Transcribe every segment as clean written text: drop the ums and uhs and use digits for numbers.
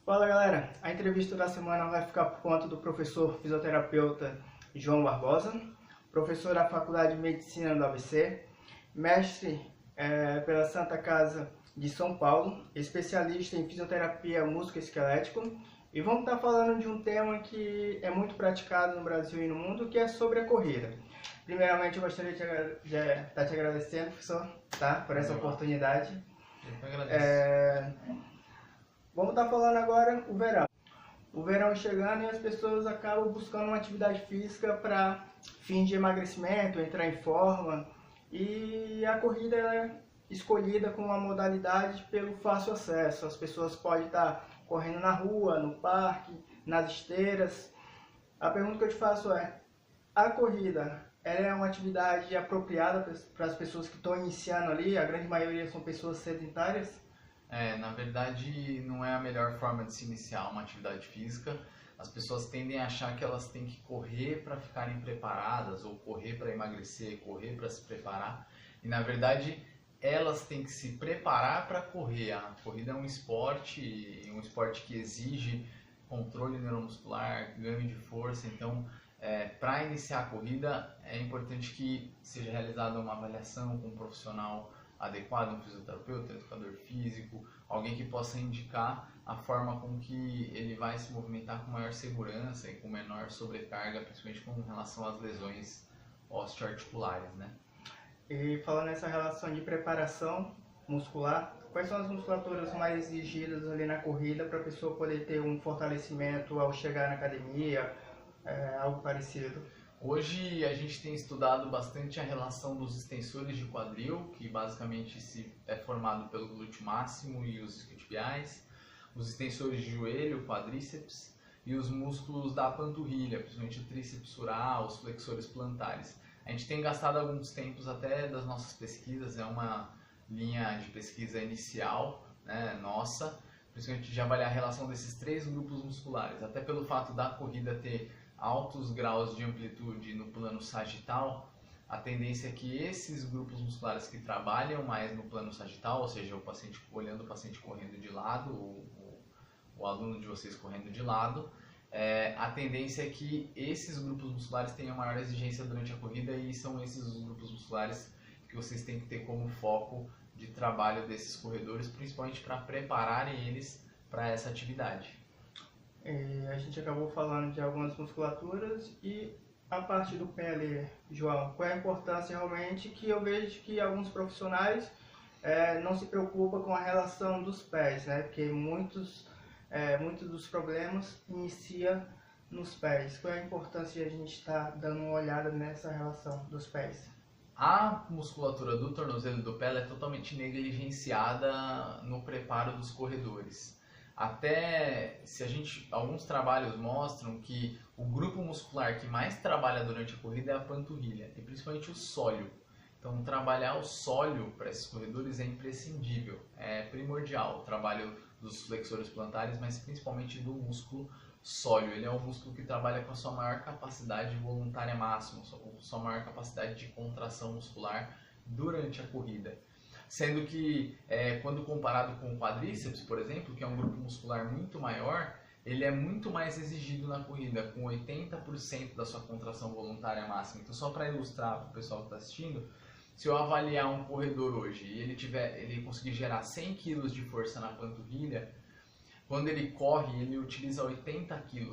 Fala galera, a entrevista da semana vai ficar por conta do professor fisioterapeuta João Barbosa, professor da Faculdade de Medicina do ABC, mestre pela Santa Casa de São Paulo, especialista em fisioterapia musculoesquelético, e vamos estar falando de um tema que é muito praticado no Brasil e no mundo, que é sobre a corrida. Primeiramente eu gostaria de estar te agradecendo, professor, tá, por essa oportunidade. Eu que agradeço. Vamos estar falando agora o verão. O verão chegando e as pessoas acabam buscando uma atividade física para fim de emagrecimento, entrar em forma. E a corrida é escolhida como uma modalidade pelo fácil acesso. As pessoas podem estar correndo na rua, no parque, nas esteiras. A pergunta que eu te faço é: a corrida ela é uma atividade apropriada para as pessoas que estão iniciando ali? A grande maioria são pessoas sedentárias. Na verdade, não é a melhor forma de se iniciar uma atividade física. As pessoas tendem a achar que elas têm que correr para ficarem preparadas, ou correr para emagrecer, correr para se preparar. E na verdade, elas têm que se preparar para correr. A corrida é um esporte que exige controle neuromuscular, ganho de força. Então, para iniciar a corrida, é importante que seja realizada uma avaliação com um profissional adequado, um fisioterapeuta, um educador físico, alguém que possa indicar a forma com que ele vai se movimentar com maior segurança e com menor sobrecarga, principalmente com relação às lesões osteoarticulares, né? E falando nessa relação de preparação muscular, quais são as musculaturas mais exigidas ali na corrida para a pessoa poder ter um fortalecimento ao chegar na academia, algo parecido? Hoje a gente tem estudado bastante a relação dos extensores de quadril, que basicamente é formado pelo glúteo máximo e os isquiotibiais, os extensores de joelho, quadríceps, e os músculos da panturrilha, principalmente o tríceps sural, os flexores plantares. A gente tem gastado alguns tempos até das nossas pesquisas, é uma linha de pesquisa inicial, né, nossa, principalmente de avaliar a relação desses três grupos musculares, até pelo fato da corrida ter altos graus de amplitude no plano sagital. A tendência é que esses grupos musculares que trabalham mais no plano sagital, ou seja, o paciente olhando o paciente correndo de lado, o aluno de vocês correndo de lado, a tendência é que esses grupos musculares tenham maior exigência durante a corrida, e são esses os grupos musculares que vocês têm que ter como foco de trabalho desses corredores, principalmente para prepararem eles para essa atividade. A gente acabou falando de algumas musculaturas e a parte do pé ali, João, qual é a importância realmente que eu vejo que alguns profissionais não se preocupam com a relação dos pés, né? Porque muitos dos problemas inicia nos pés. Qual é a importância de a gente estar dando uma olhada nessa relação dos pés? A musculatura do tornozelo e do pé é totalmente negligenciada no preparo dos corredores. Até alguns trabalhos mostram que o grupo muscular que mais trabalha durante a corrida é a panturrilha, e principalmente o sóleo. Então, trabalhar o sóleo para esses corredores é imprescindível, é primordial o trabalho dos flexores plantares, mas principalmente do músculo sóleo. Ele é o músculo que trabalha com a sua maior capacidade voluntária máxima, sua maior capacidade de contração muscular durante a corrida. Sendo que, quando comparado com o quadríceps, por exemplo, que é um grupo muscular muito maior, ele é muito mais exigido na corrida, com 80% da sua contração voluntária máxima. Então, só para ilustrar para o pessoal que está assistindo, se eu avaliar um corredor hoje e ele conseguir gerar 100 kg de força na panturrilha, quando ele corre, ele utiliza 80 kg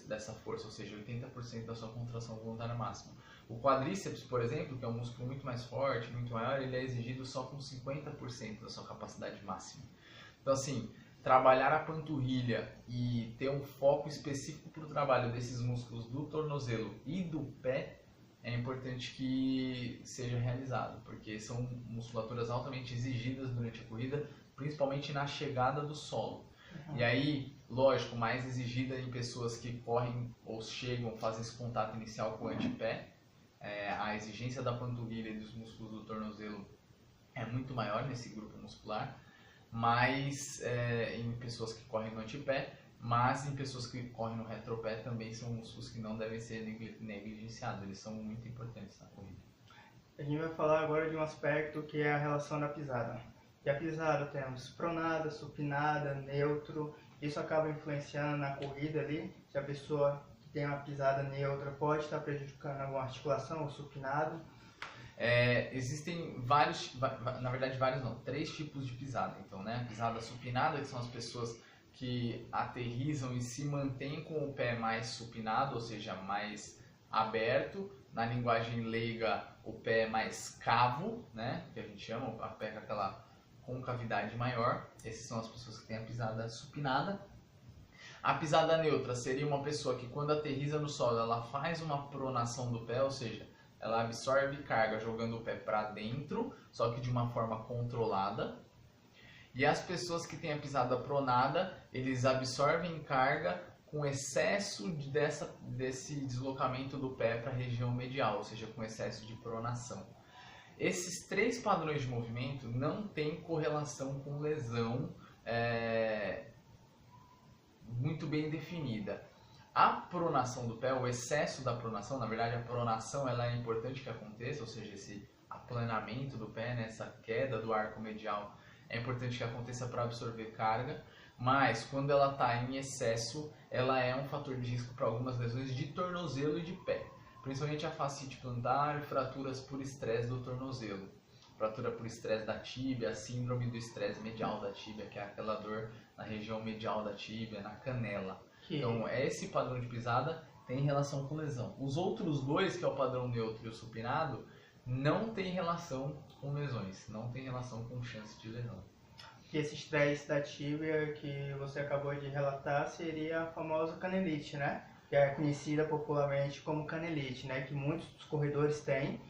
dessa força, ou seja, 80% da sua contração voluntária máxima. O quadríceps, por exemplo, que é um músculo muito mais forte, muito maior, ele é exigido só com 50% da sua capacidade máxima. Então, assim, trabalhar a panturrilha e ter um foco específico para o trabalho desses músculos do tornozelo e do pé é importante que seja realizado, porque são musculaturas altamente exigidas durante a corrida, principalmente na chegada do solo. E aí, lógico, mais exigida em pessoas que correm ou chegam, fazem esse contato inicial com o antepé. A exigência da panturrilha e dos músculos do tornozelo é muito maior nesse grupo muscular, mas em pessoas que correm no antepé, mas em pessoas que correm no retropé também são músculos que não devem ser negligenciados, eles são muito importantes na corrida. A gente vai falar agora de um aspecto que é a relação da pisada. E a pisada temos pronada, supinada, neutro isso acaba influenciando na corrida ali, se a pessoa que tem uma pisada neutra pode estar prejudicando alguma articulação ou supinado. Existem vários, na verdade vários não, 3 tipos de pisada. Então, né, a pisada supinada, que são as pessoas que aterrissam e se mantêm com o pé mais supinado, ou seja, mais aberto. Na linguagem leiga, o pé é mais cavo, né, que a gente chama, a pé com aquela concavidade maior. Essas são as pessoas que têm a pisada supinada. A pisada neutra seria uma pessoa que, quando aterrissa no solo, ela faz uma pronação do pé, ou seja, ela absorve carga jogando o pé para dentro, só que de uma forma controlada. E as pessoas que têm a pisada pronada, eles absorvem carga com excesso desse deslocamento do pé para a região medial, ou seja, com excesso de pronação. Esses 3 padrões de movimento não têm correlação com lesão muito bem definida. A pronação do pé, o excesso da pronação, na verdade a pronação ela é importante que aconteça, ou seja, esse aplanamento do pé, né, essa queda do arco medial, é importante que aconteça para absorver carga, mas quando ela está em excesso, ela é um fator de risco para algumas lesões de tornozelo e de pé, principalmente a fascite plantar e fraturas por estresse do tornozelo, fratura por estresse da tíbia, a síndrome do estresse medial da tíbia, que é aquela dor na região medial da tíbia, na canela. Então, esse padrão de pisada tem relação com lesão. Os outros 2, que é o padrão neutro e o supinado, não tem relação com lesões, não tem relação com chance de lesão. Que esse estresse da tíbia que você acabou de relatar seria a famosa canelite, né? Que é conhecida popularmente como canelite, né? Que muitos dos corredores têm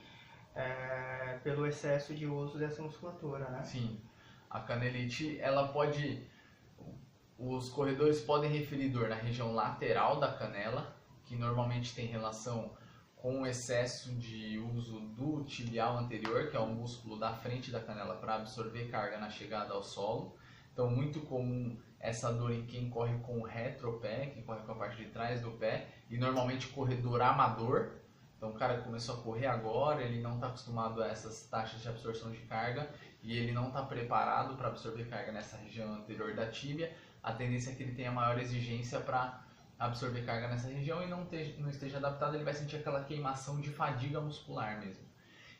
pelo excesso de uso dessa musculatura, né? Sim, a canelite, ela pode... Os corredores podem referir dor na região lateral da canela, que normalmente tem relação com o excesso de uso do tibial anterior, que é o músculo da frente da canela para absorver carga na chegada ao solo. Então, muito comum essa dor em quem corre com o retropé, quem corre com a parte de trás do pé, e normalmente corredor amador. Então, o cara começou a correr agora, ele não está acostumado a essas taxas de absorção de carga e ele não está preparado para absorver carga nessa região anterior da tíbia. A tendência é que ele tenha maior exigência para absorver carga nessa região e não esteja adaptado, ele vai sentir aquela queimação de fadiga muscular mesmo.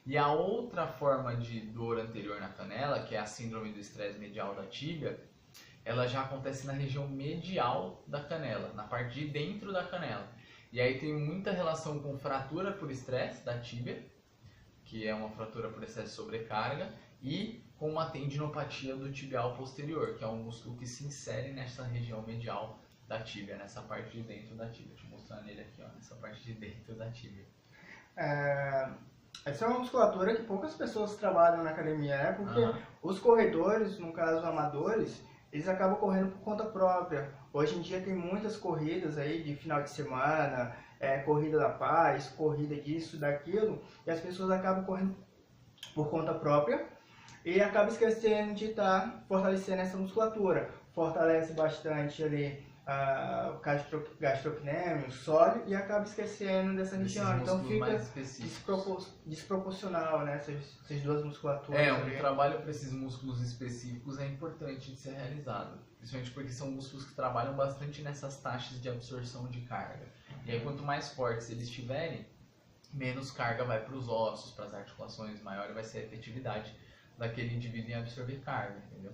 E a outra forma de dor anterior na canela, que é a síndrome do estresse medial da tíbia, ela já acontece na região medial da canela, na parte de dentro da canela. E aí tem muita relação com fratura por estresse da tíbia, que é uma fratura por excesso de sobrecarga, e com uma tendinopatia do tibial posterior, que é um músculo que se insere nessa região medial da tíbia, nessa parte de dentro da tíbia. Deixa eu mostrar nele aqui, ó, nessa parte de dentro da tíbia. Essa é uma musculatura que poucas pessoas trabalham na academia, né? Porque os corredores, no caso amadores, eles acabam correndo por conta própria. Hoje em dia tem muitas corridas aí de final de semana, corrida da paz, corrida disso, daquilo, e as pessoas acabam correndo por conta própria e acabam esquecendo de estar fortalecendo essa musculatura. Fortalece bastante ali o gastrocnêmio, o sólio, e acaba esquecendo dessa região. Então fica desproporcional, né, essas 2 musculaturas. Um trabalho para esses músculos específicos é importante de ser realizado, principalmente porque são músculos que trabalham bastante nessas taxas de absorção de carga. E aí, quanto mais fortes eles estiverem, menos carga vai para os ossos, para as articulações, maior vai ser a efetividade daquele indivíduo em absorver carga, entendeu?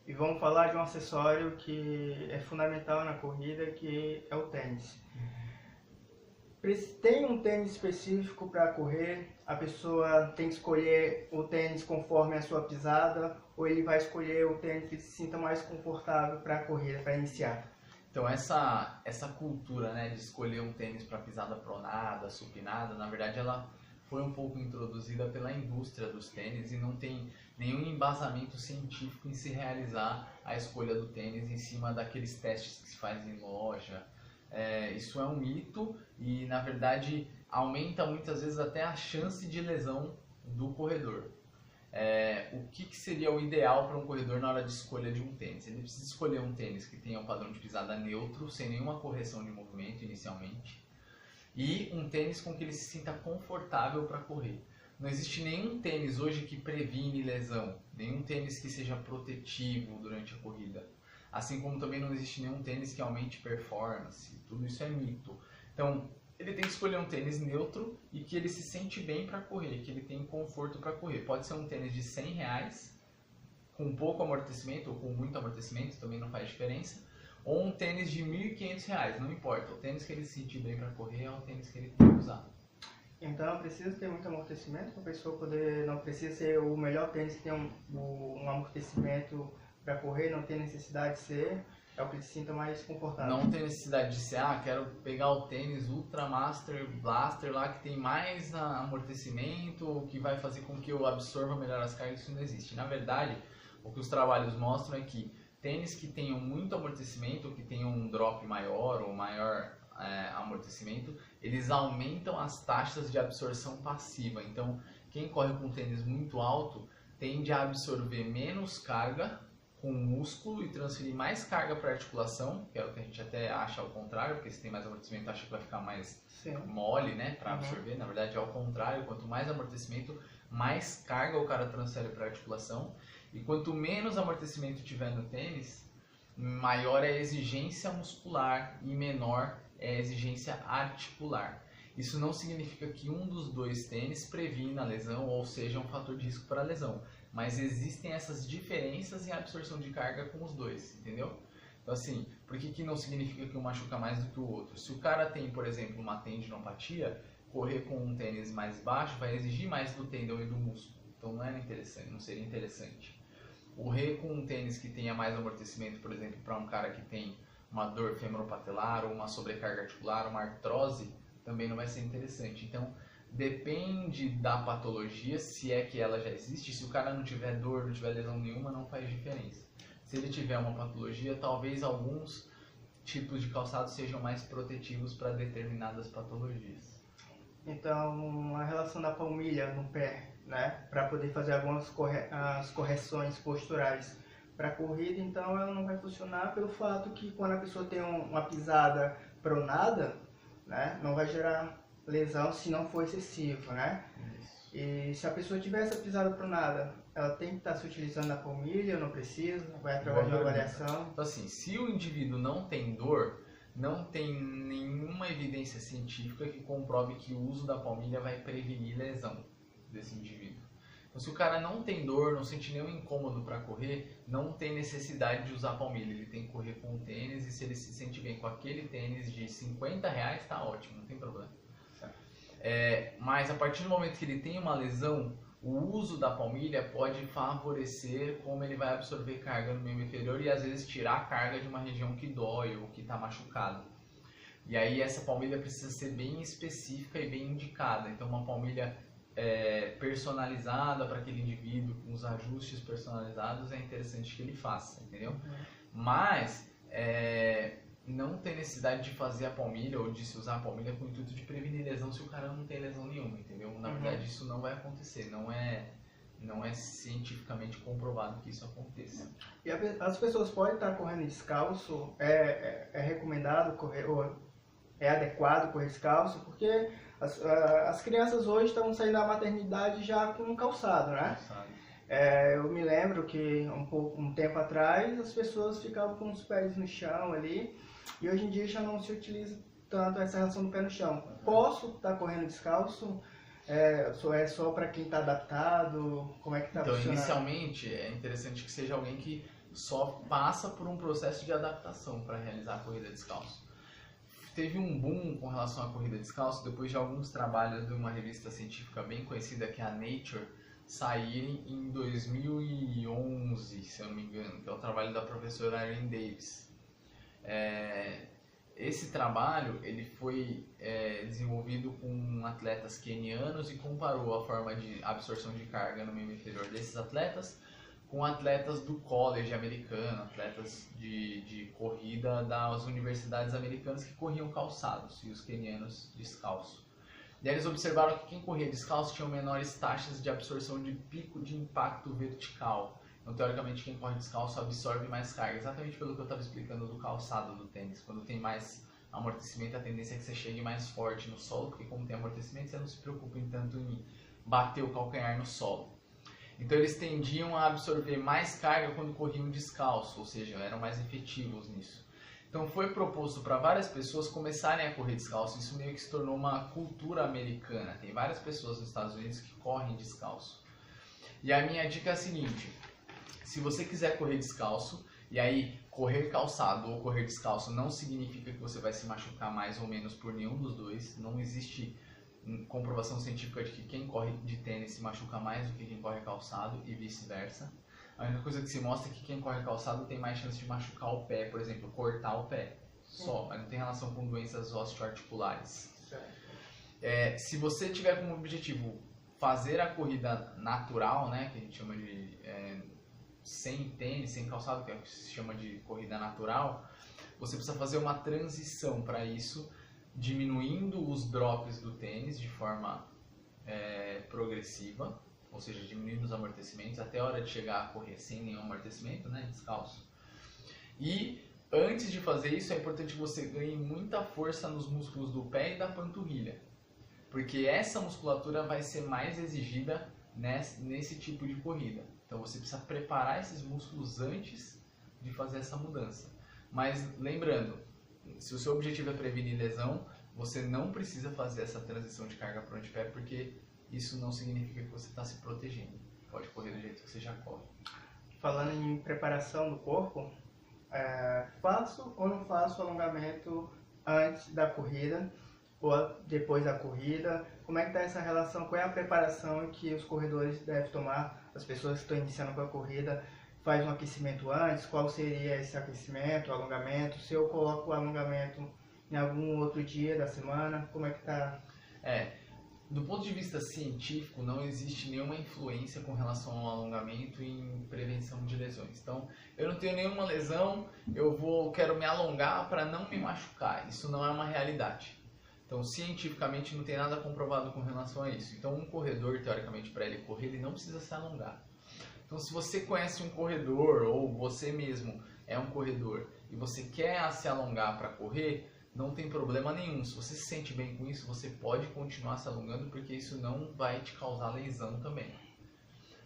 E vamos falar de um acessório que é fundamental na corrida, que é o tênis. Tem um tênis específico para correr? A pessoa tem que escolher o tênis conforme a sua pisada, ou ele vai escolher o tênis que se sinta mais confortável para a corrida, para iniciar? Então essa cultura, né, de escolher um tênis para pisada pronada, supinada, na verdade ela foi um pouco introduzida pela indústria dos tênis e não tem nenhum embasamento científico em se realizar a escolha do tênis em cima daqueles testes que se faz em loja. Isso é um mito e, na verdade, aumenta muitas vezes até a chance de lesão do corredor. O que seria o ideal para um corredor na hora de escolha de um tênis? Ele precisa escolher um tênis que tenha um padrão de pisada neutro, sem nenhuma correção de movimento inicialmente, e um tênis com que ele se sinta confortável para correr. Não existe nenhum tênis hoje que previne lesão, nenhum tênis que seja protetivo durante a corrida. Assim como também não existe nenhum tênis que aumente performance, tudo isso é mito. Então, ele tem que escolher um tênis neutro e que ele se sente bem para correr, que ele tem conforto para correr. Pode ser um tênis de R$ 100, com pouco amortecimento ou com muito amortecimento, também não faz diferença. Ou um tênis de R$ 1.500, não importa. O tênis que ele se sentir bem para correr é o tênis que ele tem que usar. Então precisa ter muito amortecimento para a pessoa poder, não precisa ser o melhor tênis que tem um amortecimento para correr, não tem necessidade de ser, é o que se sinta mais confortável. Não tem necessidade de ser, quero pegar o tênis Ultra Master Blaster lá que tem mais amortecimento, que vai fazer com que eu absorva melhor as cargas, isso não existe. Na verdade, o que os trabalhos mostram é que tênis que tenham muito amortecimento, que tenham um drop maior ou maior amortecimento, eles aumentam as taxas de absorção passiva. Então, quem corre com tênis muito alto tende a absorver menos carga com o músculo e transferir mais carga para a articulação, que é o que a gente até acha ao contrário, porque se tem mais amortecimento acha que vai ficar mais mole, né, para absorver. Na verdade é ao contrário, quanto mais amortecimento, mais carga o cara transfere para a articulação. E quanto menos amortecimento tiver no tênis, maior é a exigência muscular e menor é a exigência articular. Isso não significa que um dos dois tênis previna a lesão ou seja um fator de risco para a lesão, mas existem essas diferenças em absorção de carga com os dois, entendeu? Então assim, por que não significa que um machuca mais do que o outro? Se o cara tem, por exemplo, uma tendinopatia, correr com um tênis mais baixo vai exigir mais do tendão e do músculo, então não era interessante, não seria interessante. Correr com um tênis que tenha mais amortecimento, por exemplo, para um cara que tem uma dor femoropatelar ou uma sobrecarga articular, uma artrose, também não vai ser interessante. Então, depende da patologia, se é que ela já existe. Se o cara não tiver dor, não tiver lesão nenhuma, não faz diferença. Se ele tiver uma patologia, talvez alguns tipos de calçados sejam mais protetivos para determinadas patologias. Então, a relação da palmilha no pé, né, para poder fazer algumas as correções posturais para a corrida, então ela não vai funcionar pelo fato que quando a pessoa tem uma pisada pronada, né, não vai gerar lesão se não for excessivo, né? Isso. E se a pessoa tiver essa pisada pronada, ela tem que estar se utilizando da palmilha ou não precisa? Vai através de uma avaliação? Então assim, se o indivíduo não tem dor, não tem nenhuma evidência científica que comprove que o uso da palmilha vai prevenir lesão desse indivíduo. Então, se o cara não tem dor, não sente nenhum incômodo para correr, não tem necessidade de usar palmilha. Ele tem que correr com o tênis e se ele se sente bem com aquele tênis de R$50, tá ótimo, não tem problema. Mas a partir do momento que ele tem uma lesão, o uso da palmilha pode favorecer como ele vai absorver carga no membro inferior e às vezes tirar a carga de uma região que dói ou que está machucada. E aí essa palmilha precisa ser bem específica e bem indicada. Então uma palmilha personalizada para aquele indivíduo, com os ajustes personalizados, é interessante que ele faça, entendeu? Mas não tem necessidade de fazer a palmilha ou de se usar a palmilha com o intuito de prevenir lesão se o cara não tem lesão nenhuma, entendeu? Na verdade isso não vai acontecer, não é cientificamente comprovado que isso aconteça. E as pessoas podem estar correndo descalço, é recomendado correr, ou é adequado correr descalço, porque as crianças hoje estão saindo da maternidade já com um calçado, né? Eu me lembro que um tempo atrás as pessoas ficavam com os pés no chão ali, e hoje em dia já não se utiliza tanto essa relação do pé no chão. Posso estar correndo descalço? É só para quem está adaptado? Como é que está funcionando? Então, inicialmente é interessante que seja alguém que só passa por um processo de adaptação para realizar a corrida descalço. Teve um boom com relação à corrida descalço depois de alguns trabalhos de uma revista científica bem conhecida, que é a Nature, saírem em 2011, se eu não me engano, que é o trabalho da professora Erin Davis. Esse trabalho ele foi desenvolvido com atletas quenianos e comparou a forma de absorção de carga no membro inferior desses atletas com atletas do college americano, atletas de corrida das universidades americanas que corriam calçados e os quenianos descalço. E aí eles observaram que quem corria descalço tinha menores taxas de absorção de pico de impacto vertical. Então, teoricamente, quem corre descalço absorve mais carga, exatamente pelo que eu estava explicando do calçado do tênis. Quando tem mais amortecimento, a tendência é que você chegue mais forte no solo, porque como tem amortecimento, você não se preocupa em tanto em bater o calcanhar no solo. Então eles tendiam a absorver mais carga quando corriam descalço, ou seja, eram mais efetivos nisso. Então foi proposto para várias pessoas começarem a correr descalço. Isso meio que se tornou uma cultura americana. Tem várias pessoas nos Estados Unidos que correm descalço. E a minha dica é a seguinte: se você quiser correr descalço, e aí correr calçado ou correr descalço não significa que você vai se machucar mais ou menos por nenhum dos dois. Não existe comprovação científica de que quem corre de tênis se machuca mais do que quem corre calçado e vice-versa. A única coisa que se mostra é que quem corre calçado tem mais chance de machucar o pé, por exemplo, cortar o pé. Só, mas não tem relação com doenças osteoarticulares. Se você tiver como objetivo fazer a corrida natural, né, que a gente chama de sem tênis, sem calçado, que é o que se chama de corrida natural, você precisa fazer uma transição para isso, diminuindo os drops do tênis de forma progressiva, ou seja, diminuindo os amortecimentos até a hora de chegar a correr sem nenhum amortecimento, né, descalço. E antes de fazer isso, é importante que você ganhe muita força nos músculos do pé e da panturrilha, porque essa musculatura vai ser mais exigida nesse tipo de corrida. Então você precisa preparar esses músculos antes de fazer essa mudança. Mas lembrando, se o seu objetivo é prevenir lesão, você não precisa fazer essa transição de carga para o antepé, porque isso não significa que você está se protegendo. Pode correr do jeito que você já corre. Falando em preparação do corpo, faço ou não faço alongamento antes da corrida ou depois da corrida? Como é que está essa relação? Qual é a preparação que os corredores devem tomar? As pessoas que estão iniciando com a corrida, faz um aquecimento antes? Qual seria esse aquecimento, alongamento? Se eu coloco o alongamento em algum outro dia da semana, como é que está? Do ponto de vista científico, não existe nenhuma influência com relação ao alongamento em prevenção de lesões. Então, eu não tenho nenhuma lesão, quero me alongar para não me machucar. Isso não é uma realidade. Então, cientificamente, não tem nada comprovado com relação a isso. Então, um corredor, teoricamente, para ele correr, ele não precisa se alongar. Então, se você conhece um corredor, ou você mesmo é um corredor, e você quer se alongar para correr, não tem problema nenhum. Se você se sente bem com isso, você pode continuar se alongando, porque isso não vai te causar lesão também.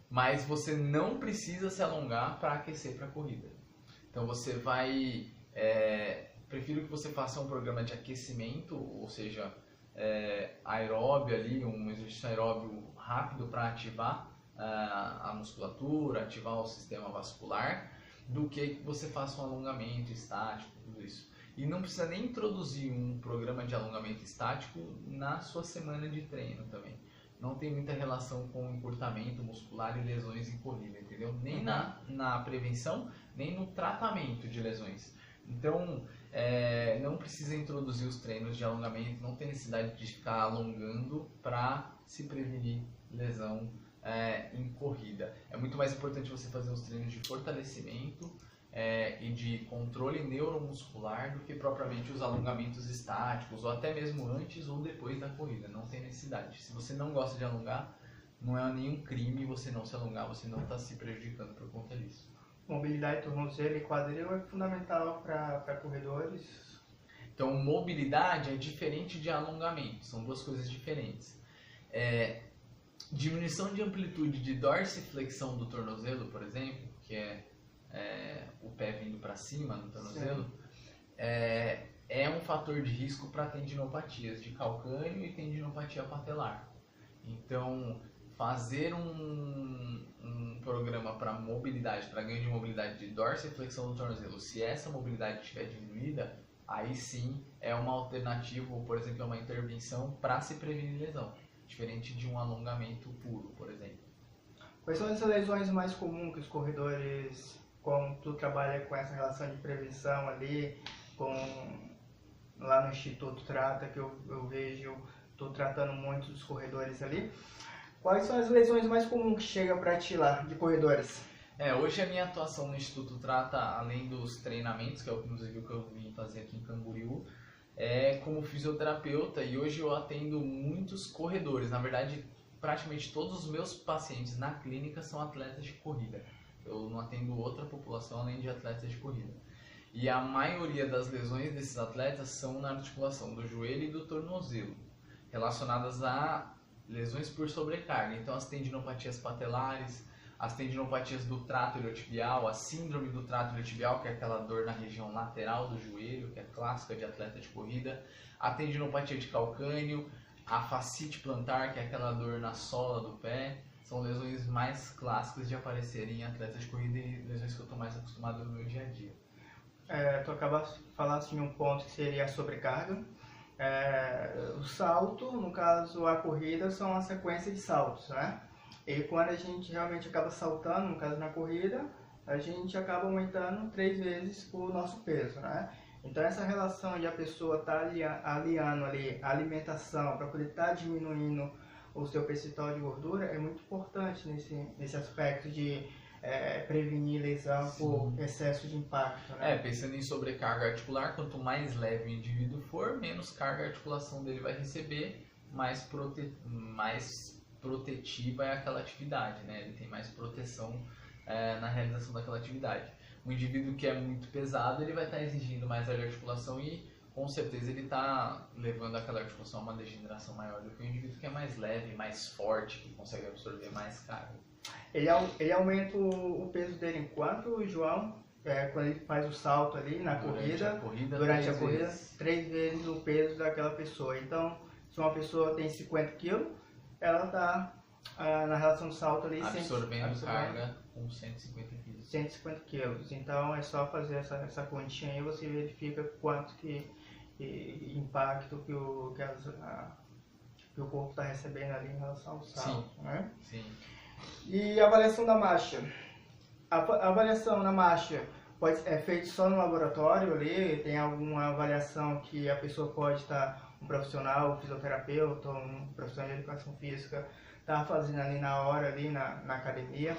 Mas você não precisa se alongar para aquecer para a corrida. Então você vai... prefiro que você faça um programa de aquecimento, ou seja, aeróbio ali, um exercício aeróbio rápido para ativar a musculatura, ativar o sistema vascular, do que você faça um alongamento estático, tudo isso. E não precisa nem introduzir um programa de alongamento estático na sua semana de treino também. Não tem muita relação com encurtamento muscular e lesões em corrida, entendeu? Nem na prevenção, nem no tratamento de lesões. Então, não precisa introduzir os treinos de alongamento, não tem necessidade de ficar alongando para se prevenir lesão em corrida. É muito mais importante você fazer os treinos de fortalecimento e de controle neuromuscular do que propriamente os alongamentos estáticos, ou até mesmo antes ou depois da corrida. Não tem necessidade. Se você não gosta de alongar, não é nenhum crime você não se alongar, você não está se prejudicando por conta disso. Mobilidade, tornozelo e quadril é fundamental para corredores? Então, mobilidade é diferente de alongamento, são duas coisas diferentes. Diminuição de amplitude de dorsiflexão do tornozelo, por exemplo, que é o pé vindo para cima no tornozelo, é um fator de risco para tendinopatias de calcâneo e tendinopatia patelar. Então, fazer um programa para mobilidade, para ganho de mobilidade de dorsiflexão do tornozelo, se essa mobilidade estiver diminuída, aí sim é uma alternativa, ou por exemplo, é uma intervenção para se prevenir lesão, diferente de um alongamento puro, por exemplo. Quais são as lesões mais comuns que os corredores, como tu trabalha com essa relação de prevenção ali, lá no Instituto Trata, que eu vejo, estou tratando muito dos corredores ali. Quais são as lesões mais comuns que chegam para ti lá, de corredores? Hoje a minha atuação no Instituto Trata, além dos treinamentos, que é inclusive o que eu vim fazer aqui em Camboriú, é como fisioterapeuta, e hoje eu atendo muitos corredores. Na verdade, praticamente todos os meus pacientes na clínica são atletas de corrida. Eu não atendo outra população além de atletas de corrida. E a maioria das lesões desses atletas são na articulação do joelho e do tornozelo, relacionadas a lesões por sobrecarga. Então as tendinopatias patelares, as tendinopatias do trato iliotibial, a síndrome do trato iliotibial, que é aquela dor na região lateral do joelho, que é clássica de atleta de corrida, a tendinopatia de calcâneo, a fascite plantar, que é aquela dor na sola do pé, são lesões mais clássicas de aparecerem em atletas de corrida e lesões que eu estou mais acostumado no meu dia a dia. Tu acabaste de falar assim, um ponto que seria a sobrecarga. O salto, no caso a corrida, são uma sequência de saltos, né? E quando a gente realmente acaba saltando, no caso na corrida, a gente acaba aumentando 3 vezes o nosso peso, né? Então essa relação de a pessoa estar aliando ali a alimentação para poder estar diminuindo o seu percentual de gordura é muito importante nesse aspecto de prevenir lesão por excesso de impacto, né? Pensando em sobrecarga articular, quanto mais leve o indivíduo for, menos carga a articulação dele vai receber, mais protetiva é aquela atividade, né? Ele tem mais proteção na realização daquela atividade. Um indivíduo que é muito pesado, ele vai estar exigindo mais a articulação e com certeza ele está levando aquela articulação a uma degeneração maior do que o indivíduo que é mais leve, mais forte, que consegue absorver mais carga. Ele aumenta o peso dele enquanto, João, quando ele faz o salto ali na durante a corrida, 3 vezes o peso daquela pessoa. Então, se uma pessoa tem 50 kg, ela está na relação do salto ali absorvendo carga com 150 kg. 150 quilos. Então é só fazer essa continha aí e você verifica quanto que impacto que o corpo está recebendo ali em relação ao salto. Sim. Né? Sim. E a avaliação da marcha. A avaliação na marcha é feita só no laboratório ali? Tem alguma avaliação que a pessoa pode estar, um profissional, um fisioterapeuta, um profissional de educação física, está fazendo ali na hora, ali na academia?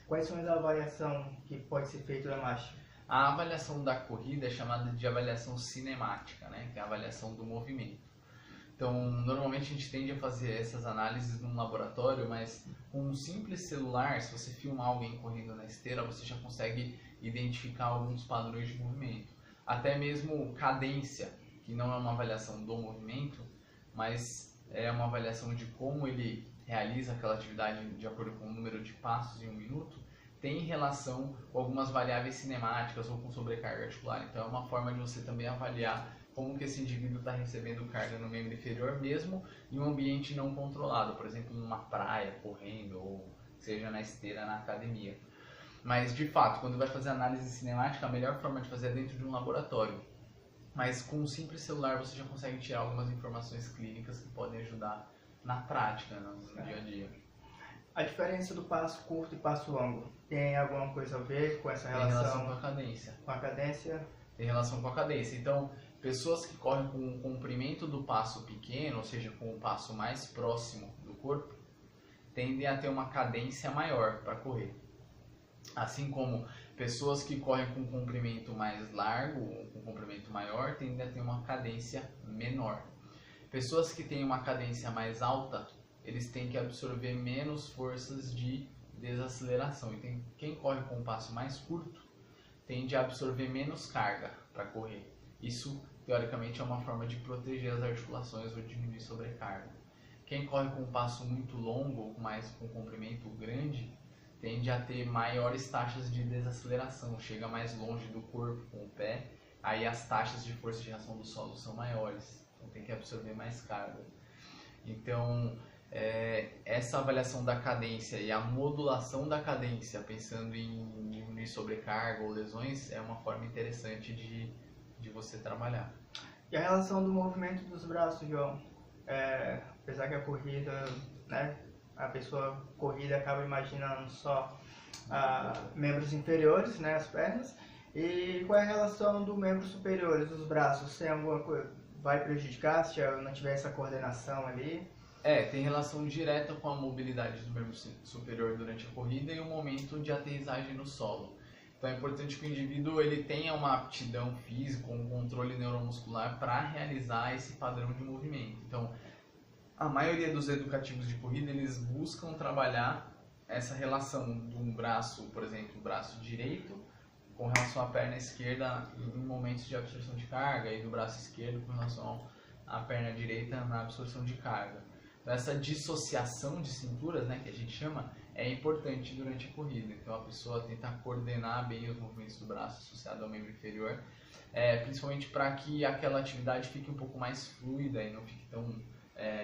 Quais são as avaliações que pode ser feita da marcha? A avaliação da corrida é chamada de avaliação cinemática, né? Que é a avaliação do movimento. Então, normalmente a gente tende a fazer essas análises num laboratório, mas com um simples celular, se você filmar alguém correndo na esteira, você já consegue identificar alguns padrões de movimento. Até mesmo cadência, que não é uma avaliação do movimento, mas é uma avaliação de como ele realiza aquela atividade de acordo com o número de passos em 1 minuto, tem relação com algumas variáveis cinemáticas ou com sobrecarga articular. Então é uma forma de você também avaliar como que esse indivíduo está recebendo carga no membro inferior, mesmo em um ambiente não controlado, por exemplo, numa praia, correndo, ou seja na esteira, na academia. Mas, de fato, quando vai fazer análise cinemática, a melhor forma de fazer é dentro de um laboratório. Mas com um simples celular você já consegue tirar algumas informações clínicas que podem ajudar na prática, no dia a dia. A diferença do passo curto e passo longo tem alguma coisa a ver com essa relação? Tem relação com a cadência. Com a cadência? Tem relação com a cadência. Então, pessoas que correm com o comprimento do passo pequeno, ou seja, com o passo mais próximo do corpo, tendem a ter uma cadência maior para correr. Assim como pessoas que correm com um comprimento mais largo ou com um comprimento maior tendem a ter uma cadência menor. Pessoas que têm uma cadência mais alta, eles têm que absorver menos forças de desaceleração. Então, quem corre com um passo mais curto tende a absorver menos carga para correr. Isso, teoricamente, é uma forma de proteger as articulações ou diminuir sobrecarga. Quem corre com um passo muito longo ou com um comprimento grande tende a ter maiores taxas de desaceleração, chega mais longe do corpo com o pé, aí as taxas de força de reação do solo são maiores, então tem que absorver mais carga. Então, essa avaliação da cadência e a modulação da cadência, pensando em diminuir sobrecarga ou lesões, é uma forma interessante de você trabalhar. E a relação do movimento dos braços, João? Apesar que a corrida, né, a pessoa corrida acaba imaginando só membros inferiores, né, as pernas. E qual é a relação do membro superiores, dos braços? Tem alguma coisa, vai prejudicar se eu não tiver essa coordenação ali? Tem relação direta com a mobilidade do membro superior durante a corrida e o momento de aterrissagem no solo. Então é importante que o indivíduo ele tenha uma aptidão física, um controle neuromuscular para realizar esse padrão de movimento. Então, a maioria dos educativos de corrida, eles buscam trabalhar essa relação de um braço, por exemplo, o braço direito com relação à perna esquerda em momentos de absorção de carga e do braço esquerdo com relação à perna direita na absorção de carga. Então, essa dissociação de cinturas, né, que a gente chama, é importante durante a corrida. Então a pessoa tentar coordenar bem os movimentos do braço associado ao membro inferior, principalmente para que aquela atividade fique um pouco mais fluida e não fique tão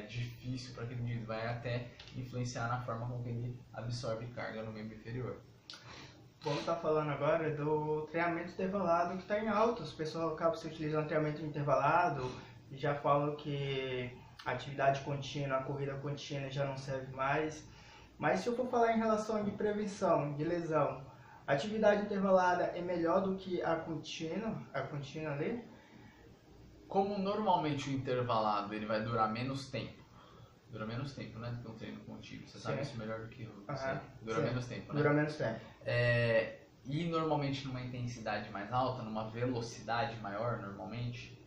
difícil para aquele indivíduo. Vai até influenciar na forma com que ele absorve carga no membro inferior. Vamos estar falando agora do treinamento intervalado que está em alta. Os pessoal acabam se utilizando treinamento intervalado e já falam que a atividade contínua, a corrida contínua já não serve mais. Mas se eu for falar em relação de prevenção de lesão, a atividade intervalada é melhor do que a contínua ali? Como normalmente o intervalado ele vai durar menos tempo, dura menos tempo, né, do que um treino contínuo. Você sabe isso melhor do que eu. Dura menos tempo, né? Dura menos tempo. E normalmente numa intensidade mais alta, numa velocidade maior, normalmente,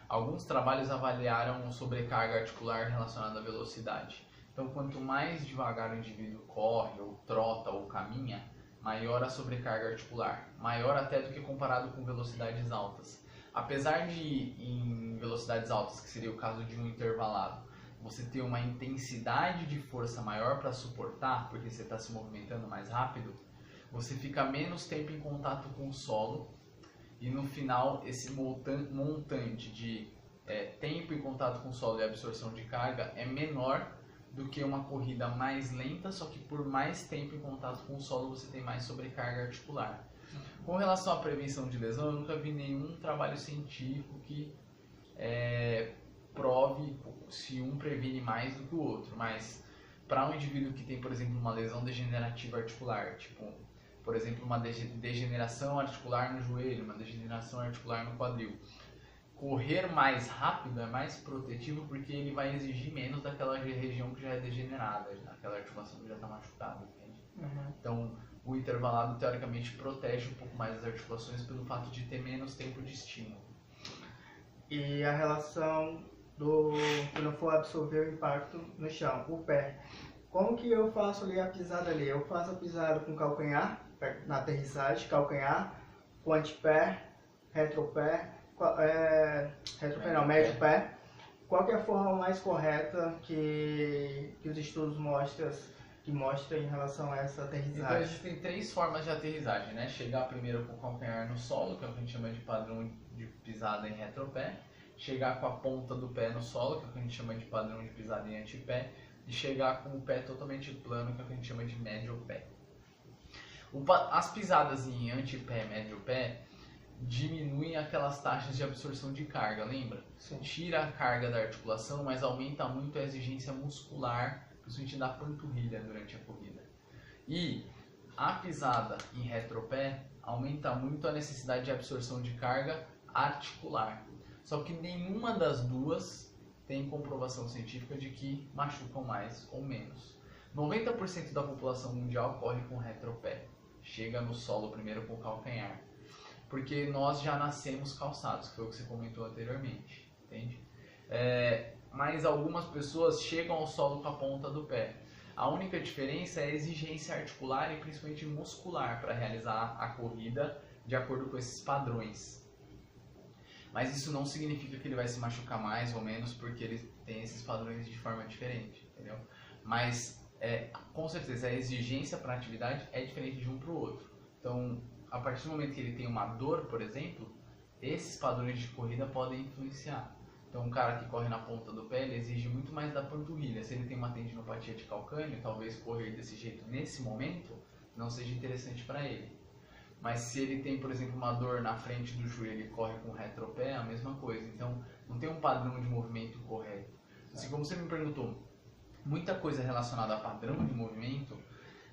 alguns trabalhos avaliaram sobrecarga articular relacionada à velocidade. Então, quanto mais devagar o indivíduo corre, ou trota, ou caminha, maior a sobrecarga articular, maior até do que comparado com velocidades altas. Apesar de, em velocidades altas, que seria o caso de um intervalado, você ter uma intensidade de força maior para suportar, porque você está se movimentando mais rápido, você fica menos tempo em contato com o solo e no final esse montante de tempo em contato com o solo e absorção de carga é menor do que uma corrida mais lenta, só que por mais tempo em contato com o solo você tem mais sobrecarga articular. Com relação à prevenção de lesão, eu nunca vi nenhum trabalho científico que prove se um previne mais do que o outro, mas para um indivíduo que tem, por exemplo, uma lesão degenerativa articular, tipo, por exemplo, uma degeneração articular no joelho, uma degeneração articular no quadril, correr mais rápido é mais protetivo porque ele vai exigir menos daquela região que já é degenerada, aquela articulação que já está machucada, entende? Então, o intervalado teoricamente protege um pouco mais as articulações pelo fato de ter menos tempo de estímulo. E a relação que não for absorver o impacto no chão, o pé. Como que eu faço ali a pisada ali? Eu faço a pisada com calcanhar, na aterrissagem, calcanhar, com antepé, retropé, médio pé. Qual que é a forma mais correta que os estudos mostram em relação a essa aterrissagem? Então existem 3 formas de aterrissagem, né? Chegar primeiro com o calcanhar no solo, que é o que a gente chama de padrão de pisada em retropé. Chegar com a ponta do pé no solo, que é o que a gente chama de padrão de pisada em antepé. E chegar com o pé totalmente plano, que é o que a gente chama de médio pé. As pisadas em antepé e médio pé diminuem aquelas taxas de absorção de carga, lembra? Sim. Tira a carga da articulação, mas aumenta muito a exigência muscular, principalmente da panturrilha durante a corrida. E a pisada em retropé aumenta muito a necessidade de absorção de carga articular. Só que nenhuma das duas tem comprovação científica de que machucam mais ou menos. 90% da população mundial corre com retropé. Chega no solo primeiro com o calcanhar. Porque nós já nascemos calçados, que foi o que você comentou anteriormente, entende? Mas algumas pessoas chegam ao solo com a ponta do pé. A única diferença é a exigência articular e principalmente muscular para realizar a corrida de acordo com esses padrões. Mas isso não significa que ele vai se machucar mais ou menos porque ele tem esses padrões de forma diferente, entendeu? Mas com certeza a exigência para a atividade é diferente de um para o outro. Então, a partir do momento que ele tem uma dor, por exemplo, esses padrões de corrida podem influenciar. Então, um cara que corre na ponta do pé, ele exige muito mais da panturrilha. Se ele tem uma tendinopatia de calcâneo, talvez correr desse jeito nesse momento não seja interessante para ele. Mas se ele tem, por exemplo, uma dor na frente do joelho e corre com o retropé, é a mesma coisa. Então, não tem um padrão de movimento correto. Assim como você me perguntou, muita coisa relacionada a padrão de movimento,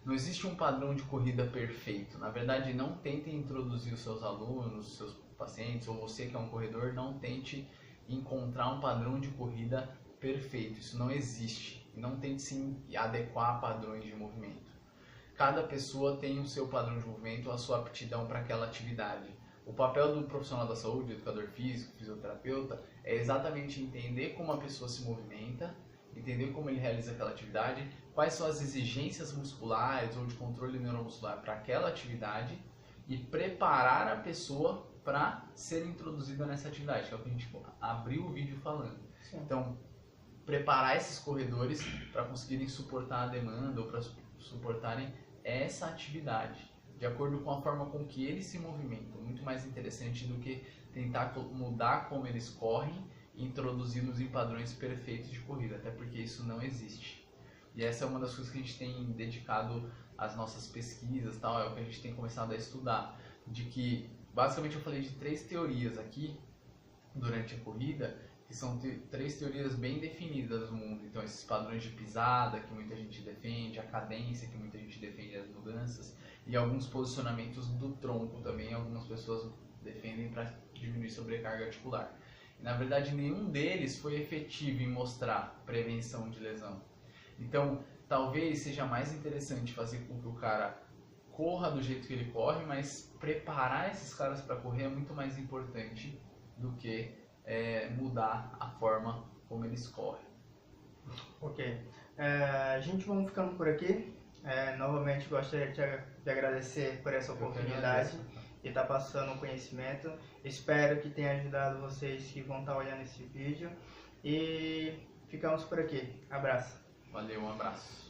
não existe um padrão de corrida perfeito. Na verdade, não tentem introduzir os seus alunos, os seus pacientes, ou você que é um corredor, não tente encontrar um padrão de corrida perfeito. Isso não existe. Não tente se adequar a padrões de movimento. Cada pessoa tem o seu padrão de movimento, a sua aptidão para aquela atividade. O papel do profissional da saúde, educador físico, fisioterapeuta, é exatamente entender como a pessoa se movimenta, entender como ele realiza aquela atividade, quais são as exigências musculares ou de controle neuromuscular para aquela atividade e preparar a pessoa para ser introduzida nessa atividade, que é o que a gente abriu o vídeo falando. Sim. Então, preparar esses corredores para conseguirem suportar a demanda ou para suportarem essa atividade, de acordo com a forma com que eles se movimentam. Muito mais interessante do que tentar mudar como eles correm e introduzi-los em padrões perfeitos de corrida, até porque isso não existe. E essa é uma das coisas que a gente tem dedicado às nossas pesquisas, tal, é o que a gente tem começado a estudar, de que basicamente eu falei de 3 teorias aqui durante a corrida, que são 3 teorias bem definidas no mundo. Então esses padrões de pisada que muita gente defende, a cadência que muita gente defende, as mudanças, e alguns posicionamentos do tronco também, algumas pessoas defendem para diminuir sobrecarga articular. E, na verdade, nenhum deles foi efetivo em mostrar prevenção de lesão. Então, talvez seja mais interessante fazer com que o cara corra do jeito que ele corre, mas preparar esses caras para correr é muito mais importante do que mudar a forma como eles correm. Ok. A gente vai ficando por aqui. Novamente gostaria de agradecer por essa oportunidade e estar passando o conhecimento. Espero que tenha ajudado vocês que vão estar olhando esse vídeo. E ficamos por aqui. Abraço. Valeu, um abraço.